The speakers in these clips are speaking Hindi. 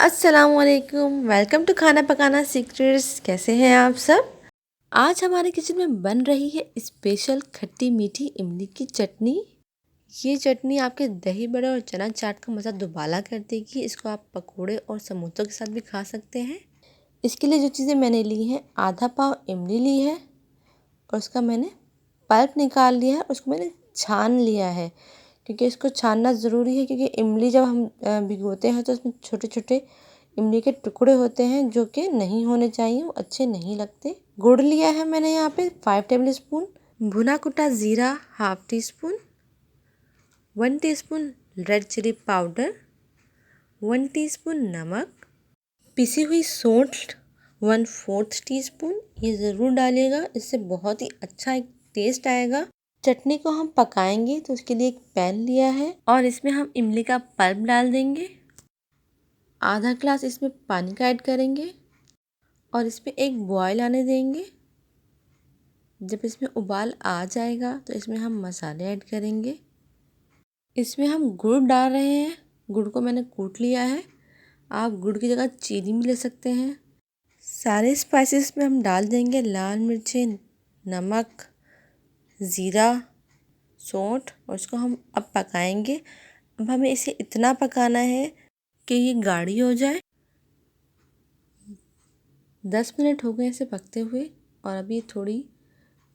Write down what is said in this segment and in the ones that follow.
अस्सलामुअलैकुम, वेलकम टू खाना पकाना सीक्रेट्स। कैसे हैं आप सब। आज हमारे किचन में बन रही है स्पेशल खट्टी मीठी इमली की चटनी। ये चटनी आपके दही बड़े और चना चाट का मज़ा दुबाला कर देगी। इसको आप पकोड़े और समोसों के साथ भी खा सकते हैं। इसके लिए जो चीज़ें मैंने ली हैं, आधा पाव इमली ली है और उसका मैंने पल्प निकाल लिया है। उसको मैंने छान लिया है क्योंकि इसको छानना ज़रूरी है, क्योंकि इमली जब हम भिगोते हैं तो उसमें छोटे छोटे इमली के टुकड़े होते हैं जो कि नहीं होने चाहिए, वो अच्छे नहीं लगते। गुड़ लिया है मैंने यहाँ पे 5 टेबल स्पून, भुना कुटा ज़ीरा half teaspoon, 1 teaspoon red chilli powder, 1 teaspoon नमक, पिसी हुई सौंठ 1/4 टीस्पून। ये ज़रूर डालिएगा, इससे बहुत ही अच्छा एक टेस्ट आएगा। चटनी को हम पकाएंगे तो उसके लिए एक पैन लिया है और इसमें हम इमली का पल्प डाल देंगे। आधा ग्लास इसमें पानी का ऐड करेंगे और इसमें एक बॉयल आने देंगे। जब इसमें उबाल आ जाएगा तो इसमें हम मसाले ऐड करेंगे। इसमें हम गुड़ डाल रहे हैं। गुड़ को मैंने कूट लिया है, आप गुड़ की जगह चीनी भी ले सकते हैं। सारे स्पाइसेस में हम डाल देंगे लाल मिर्चें, नमक, ज़ीरा, सौंठ और इसको हम अब पकाएंगे। अब हमें इसे इतना पकाना है कि ये गाढ़ी हो जाए। 10 मिनट हो गए इसे पकते हुए और अभी ये थोड़ी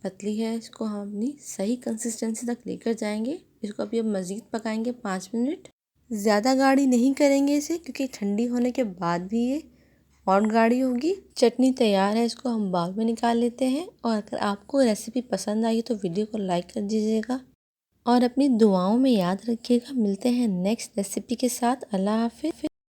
पतली है। इसको हम अपनी सही कंसिस्टेंसी तक लेकर जाएंगे। इसको अभी अब मज़ीद पकाएंगे 5 मिनट। ज़्यादा गाढ़ी नहीं करेंगे इसे, क्योंकि ठंडी होने के बाद भी ये और गाढ़ी होगी। चटनी तैयार है, इसको हम बाउल में निकाल लेते हैं। और अगर आपको रेसिपी पसंद आई तो वीडियो को लाइक कर दीजिएगा और अपनी दुआओं में याद रखिएगा। मिलते हैं नेक्स्ट रेसिपी के साथ। अल्लाह हाफिज़।